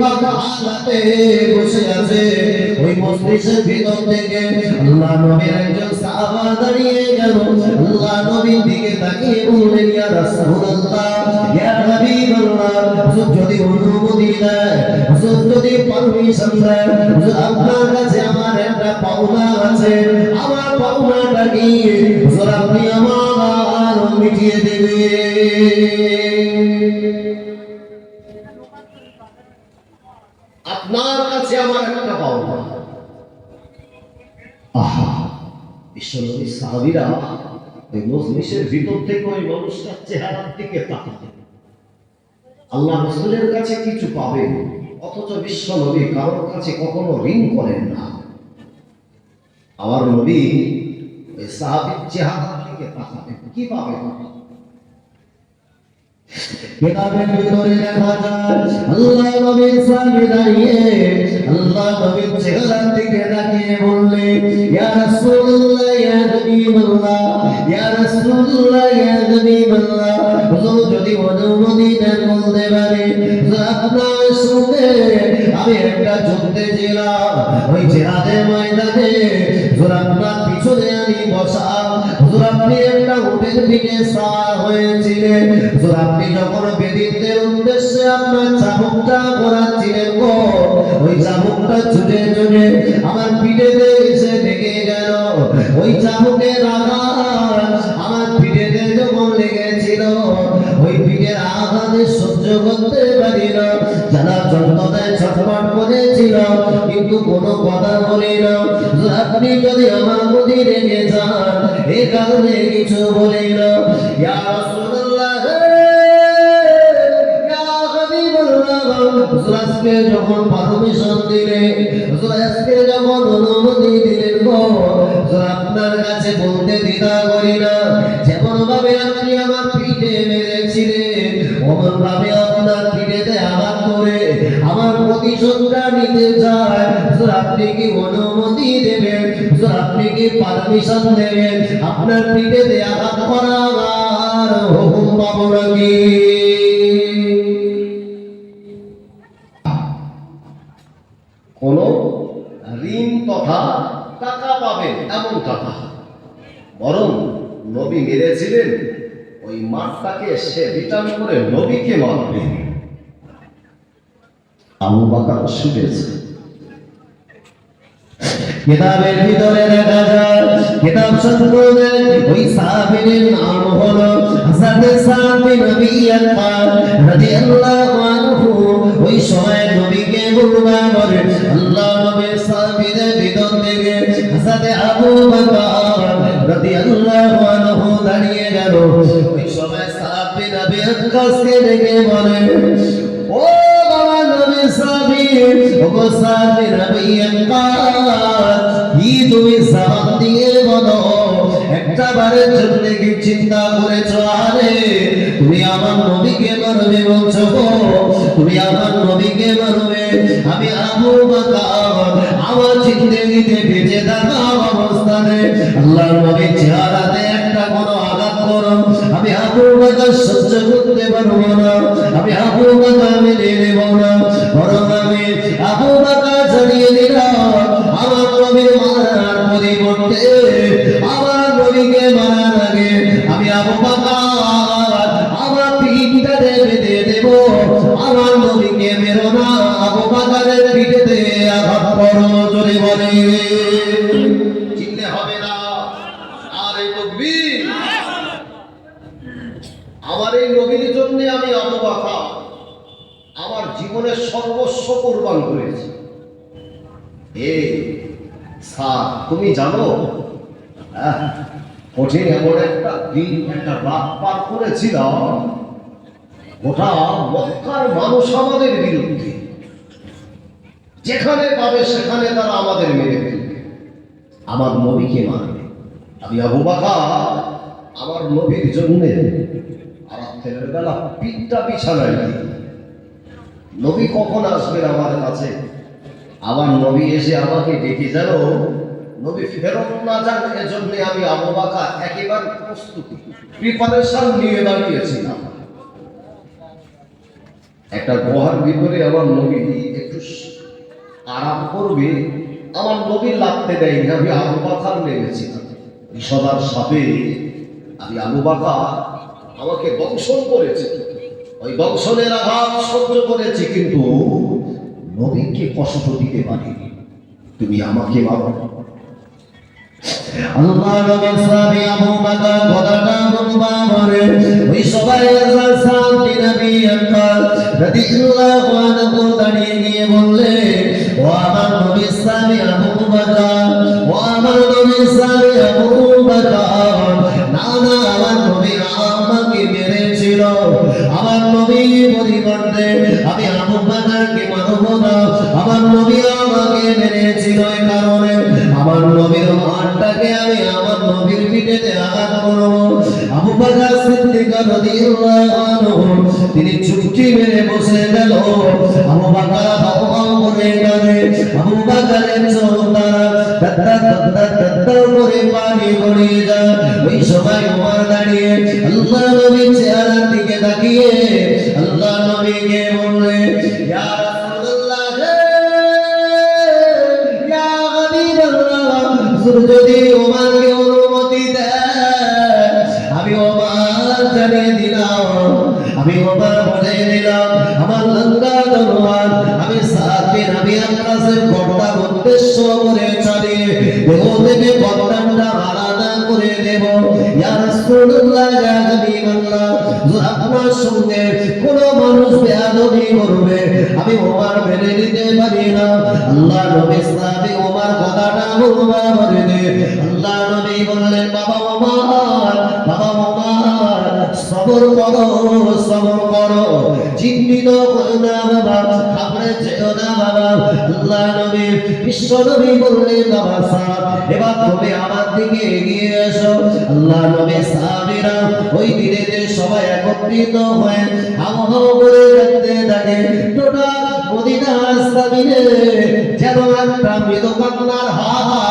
বাগানে বসে আছে ওই মজলিসের ভিতর থেকে আল্লাহ নবীর একজন সাহাবা দাঁড়িয়ে গেল। আল্লাহ নবীর দিকে তাকিয়ে বললেন, ইয়া রাসূলুল্লাহ, ইয়া হাবিবাল্লাহ, হুজুর যদি অনুমতি দেয়, হুজুর যদি পারমিশন দেয়, হুজুর আপনার কাছে আমার একটা পাওনা আছে, আমার পাওনাটা কি হুজুর আপনি আমার মিটিয়ে দেবেন? আপনার কাছে আমার একটা পাওনা। আহা, বিশ্বনবী সাহাবীরা ওই মজলিসের ভিতর থেকে ওই মানুষটার চেহারার দিকে তাকাতেন। আল্লাহ রাসূলের কাছে কিছু পাবেন, অথচ বিশ্বনবী কারোর কাছে কখনো ঋণ করেন না। আমার নবী ওই সাহাবীর চেহারার দিকে তাকাতেন, কি পাবেন? কিতাবের ভিতরে লেখা যায়, আল্লাহ নবীর সামনে দাঁড়িয়ে আল্লাহ নবীর চেহারার দিকে তাকিয়ে বললেন, ইয়া রাসূলুল্লাহ, ইয়া হাবিবাল্লাহ, ইয়া রাসূলুল্লাহ, ইয়া হাবিবাল্লাহ, হুজুর যদি অনুমতি দেন বলতে পারি, আপনার সঙ্গে আমি একটা যুদ্ধে ছিলাম, ওই জিহাদের ময়দানে হুজুর আপনার পিছনে আমি বসা, হুজুর আপনি একটা উটের পিঠে সওয়ার হয়েছিলেন, হুজুর আপনি যখন বেদিনের উদ্দেশ্যে আপনার চাবুকটা ঘোরাচ্ছিলেন গো, ওই চাবুকটা ছুটে ছুটে আমার পিঠেতে এসে লেগে গেল। ওই চাবুকের আঘাত আমার পিঠেতে যখন লেগেছিল, ওই পিঠের আঘাতে সহ্য করতে পারি না, যারা যন্ত্রণায় ছটফট করেছিল, কিন্তু কোনো কথা বলি না। আপনি যদি আমার প্রতি রেগে যান, এ কারণে কিছু বলি না। ইয়া রাসূলুল্লাহ, আজকে যখন পারমিশন দিলে, আজকে যখন অনুমতি দিলেন গো, আপনার কাছে বলতে দ্বিধা করি না। যেমন ভাবে আপনি আমার পিঠে মেরেছিলেন, অমন ভাবে আপনার পিঠেতে আঘাত করে আমার প্রতিশোধটা নিতে চায়। আপনি কি অনুমতি দেবেন? আপনি কি পারমিশন দেবেন? আপনার পিঠেতে আঘাত করার হুকুম পাবো নাকি? কোন ঋণ তথা টাকা পাবেন এমন টাকা, বরং নবী মেরেছিলেন ওই মাঠটাকে সে রিটার্ন করে নবীকে মারবে। আবু বকর শুনেছে। কিতাবের ভিতরে দেখা যায়, কিতাব সংগ্রহে ওই সাহাবীর নাম হলো হযরত সাদ বিন আবি ওয়াক্কাস রাদিয়াল্লাহু আনহু। ওই সময় নবীকে বলবা বলে আল্লাহ নবীর সাহাবীদের ভিতর থেকে হযরত আবু বকর রাদিয়াল্লাহু আনহু দাঁড়িয়ে গেল। ওই সময় সাদ বিন আবি ওয়াক্কাসকে ডেকে বলে, ও বাবা নবীর সাহাবী, ও সাদ বিন আবি ওয়াক্কাস, কি তুমি সালাম দিয়ে বলো, একটা বারের জন্য কি চিন্তা করেছো? আরে তুমি আমার নবীকে মারবে বলছো গো, তুমি আমার নবীকে মারবে? আমি আবু বকর আমার জিন্দেগিতে বেঁচে থাকা অবস্থানে আল্লাহর নবীর চেহারাতে একটা কোনো আঘাত করো, আমি আবু বকর সহ্য করতে পারবো না, আমি আবু বকর মেনে নেব না, বরং আমি আবু বকর ছাড়িয়ে দিলাম। আমার নবীর মারার পরিবর্তে আমার নবীকে মারার আগে আমি আবু বকর আমার পিঠটা বেঁধে দেব। আমার নবীকে মেরো না, আবু বকরের পিঠেতে আঘাত করো। জোরে বলে চিনতে হবে না। আর এই তাকবীর, আমার এই নবীর জন্য আমি আবু বকর আমার জীবনের সর্বস্ব কুরবান করেছি। স্যার তুমি জানো, কঠিন এমন একটা দিন, একটা রাত পার করেছিলাম, গোটা মক্কার মানুষ আমাদের বিরুদ্ধে, যেখানে পাবে সেখানে তারা আমাদের মেরে ফেলবে, আমার নবীকে মারবে। আমি আবু বকর আমার নবীর জন্য রাতের বেলা পিঠটা বিছানায় দিই। নবী কখন আসবেন আমার কাছে? আমার নবী এসে আমাকে ডেকে যেন নবী ফেরত না যান, এজন্য আমি আবু বকর একেবারে প্রস্তুতি প্রিপারেশন নিয়ে দাঁড়িয়েছিলাম। একটা গুহার ভিতরে আমার নবী একটু আরাম করবে, আমার নবী লাগতে দেয়নি, আমি আবু বকর নেমেছি সদার সাপে, আমি আবু বকর আমাকে দংশন করেছে, ওই দংশনের আঘাত সহ্য করেছি, কিন্তু নবীকে কষ্ট দিতে পারিনি, তুমি আমাকে মারো। আল্লাহ নবীর সাহাবী আবু বকর কথাটা বলবা করে ওই সবাই সাহাবী নবী আকরাম রাদিয়াল্লাহু আনহু দাঁড়িয়ে গিয়ে বললে, ও আমার নবীর সাহাবী আবু বকর, ও আমার নবীর সাহাবী আবু বকর, না না, আমার নবী আমাকে মেরেছিল, আমার নবী পরিবর্তে আমি আবু বকরকে মারব না, আমার নবী আমাকে মেরেছিল, এই কারণে আমার নবীর মানটাকে আমি আমার নবীর পিঠেতে আঘাত করব। আবু বকর সিদ্দিক রাদিয়াল্লাহু আনহু তিনি চুপটি মেরে বসে গেল। আবু বকর হাও হাও করে কাঁদে, আবু বকরের চোখ দ্বারা করে পানি গড়িয়ে যায়। ওই সময় ওমর দাঁড়িয়ে আল্লাহ নবীর চেহারার দিকে তাকিয়ে আল্লাহ নবীকে বললে, ইয়া রাসূলুল্লাহ, ইয়া হাবিবাল্লাহ, যদি ওমরকে অনুমতি দেয় আমি ওমর জানিয়ে দিলাম, আমি ওমর বলে দিলাম আমার লঙ্কা তলোয়ার আমি সাথে নবী আকরামের গর্দা উদ্দেশ্য করে চালিয়ে দেহ থেকে গর্দানটা আলাদা করে দেব। ইয়া রাসূলুল্লাহ, ইয়া হাবিবাল্লাহ, আপনার সঙ্গে কোন মানুষ বেয়াদবি করবে আমি ওমর মেনে নিতে পারি না। আল্লাহ নবী সাহাবী ওমর কথাটা বলবা বলে দে। আল্লাহ নবী বললেন, বাবা ওমর, বাবা ওমর, সবর করো, সবর করো, চিন্তিত করো না বাবা, ঘাবড়ে যেও না বাবা। আল্লাহ নবী বিশ্ব নবী বললেন, বাবা সাহেব, এবার তুমি আমার দিকে এগিয়ে এসো। আল্লাহ নবী সাহাবীরা ওই দিনে সবাই একত্রিত হয়ে হাও হাও করে দেখতে থাকে। টোটাল মদিনার জমিনে যেন একটা মৃদু কান্নার হাওয়া